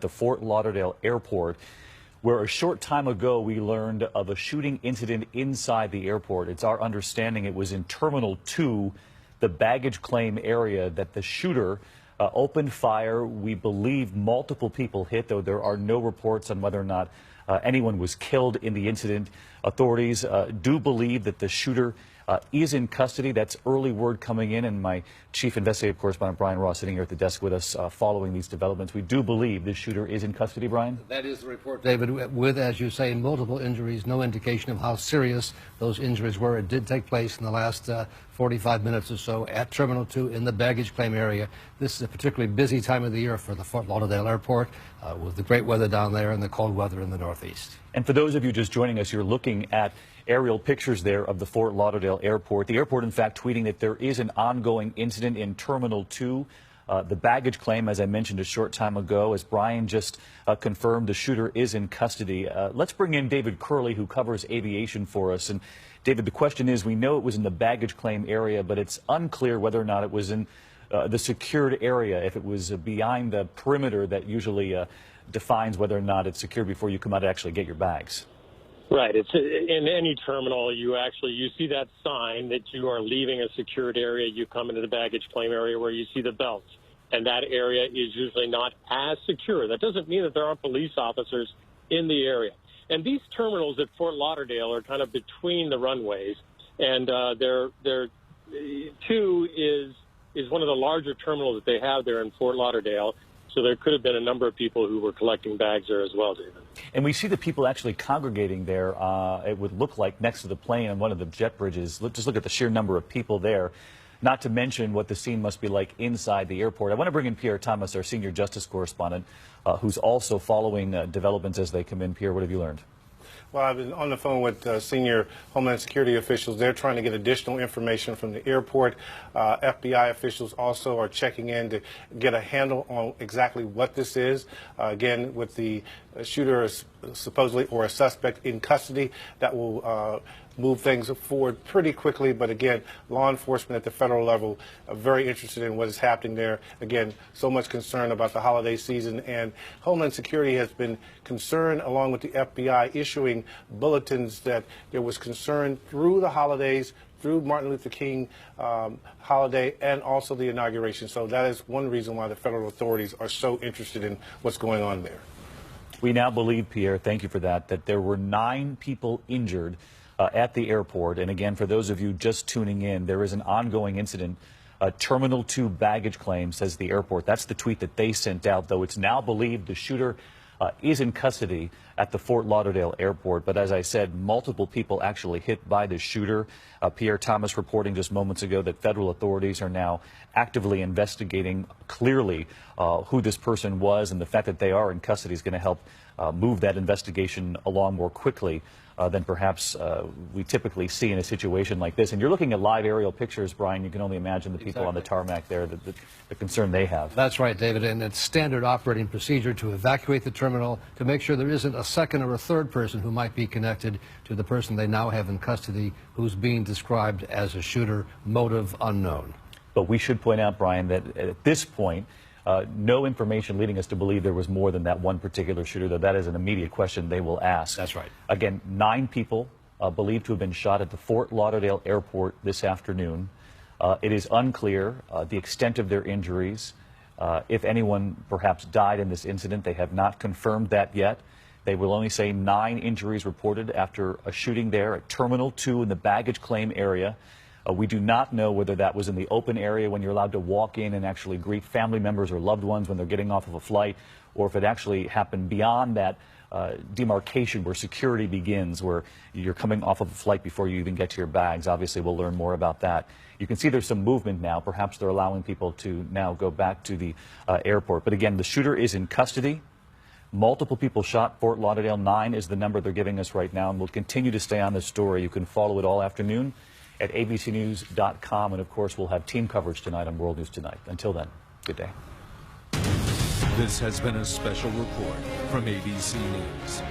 the Fort Lauderdale Airport, where a short time ago we learned of a shooting incident inside the airport. It's our understanding it was in Terminal 2, the baggage claim area, that the shooter opened fire. We believe multiple people hit, though there are no reports on whether or not anyone was killed in the incident. Authorities do believe that the shooter is in custody. That's early word coming in, and my chief investigative correspondent Brian Ross sitting here at the desk with us following these developments. We do believe this shooter is in custody, Brian? That is the report, David, with, as you say, multiple injuries, no indication of how serious those injuries were. It did take place in the last 45 minutes or so at Terminal 2 in the baggage claim area. This is a particularly busy time of the year for the Fort Lauderdale Airport with the great weather down there and the cold weather in the northeast. And for those of you just joining us, you're looking at aerial pictures there of the Fort Lauderdale Airport. The airport, in fact, tweeting that there is an ongoing incident in Terminal 2. The baggage claim, as I mentioned a short time ago, as Brian just confirmed, the shooter is in custody. Let's bring in David Curley, who covers aviation for us. And David, the question is, we know it was in the baggage claim area, but it's unclear whether or not it was in the secured area, if it was behind the perimeter that usually defines whether or not it's secured before you come out to actually get your bags. Right. It's in any terminal. You see that sign that you are leaving a secured area. You come into the baggage claim area where you see the belts, and that area is usually not as secure. That doesn't mean that there aren't police officers in the area. And these terminals at Fort Lauderdale are kind of between the runways, and they're 2 is one of the larger terminals that they have there in Fort Lauderdale. So there could have been a number of people who were collecting bags there as well, David. And we see the people actually congregating there, it would look like, next to the plane on one of the jet bridges. Just look at the sheer number of people there, not to mention what the scene must be like inside the airport. I want to bring in Pierre Thomas, our senior justice correspondent, who's also following developments as they come in. Pierre, what have you learned? Well, I've been on the phone with senior Homeland Security officials. They're trying to get additional information from the airport. FBI officials also are checking in to get a handle on exactly what this is. Again, with the shooter supposedly or a suspect in custody, that will move things forward pretty quickly. But again, law enforcement at the federal level are very interested in what is happening there. Again, so much concern about the holiday season, and Homeland Security has been concerned, along with the FBI, issuing bulletins that there was concern through the holidays, through Martin Luther King holiday, and also the inauguration. So that is one reason why the federal authorities are so interested in what's going on there. We now believe, Pierre, thank you for that, that there were 9 people injured at the airport. And again, for those of you just tuning in, there is an ongoing incident. Terminal 2 baggage claim, says the airport. That's the tweet that they sent out, though it's now believed the shooter is in custody at the Fort Lauderdale Airport. But as I said, multiple people actually hit by the shooter. Pierre Thomas reporting just moments ago that federal authorities are now actively investigating clearly who this person was, and the fact that they are in custody is going to help move that investigation along more quickly than perhaps we typically see in a situation like this. And you're looking at live aerial pictures, Brian. You can only imagine the people on the tarmac there, the concern they have. That's right, David. And it's standard operating procedure to evacuate the terminal to make sure there isn't a second or a third person who might be connected to the person they now have in custody, who's being described as a shooter, motive unknown. But we should point out, Brian, that at this point, no information leading us to believe there was more than that one particular shooter, though that is an immediate question they will ask. That's right. Again, 9 people believed to have been shot at the Fort Lauderdale Airport this afternoon. It is unclear the extent of their injuries. If anyone perhaps died in this incident, they have not confirmed that yet. They will only say 9 injuries reported after a shooting there at Terminal 2 in the baggage claim area. We do not know whether that was in the open area when you're allowed to walk in and actually greet family members or loved ones when they're getting off of a flight, or if it actually happened beyond that demarcation where security begins, where you're coming off of a flight before you even get to your bags. Obviously, we'll learn more about that. You can see there's some movement now. Perhaps they're allowing people to now go back to the airport. But again, the shooter is in custody. Multiple people shot. Fort Lauderdale. 9 is the number they're giving us right now, and we'll continue to stay on this story. You can follow it all afternoon at abcnews.com, and of course we'll have team coverage tonight on World News Tonight. Until then, good day. This has been a special report from ABC News.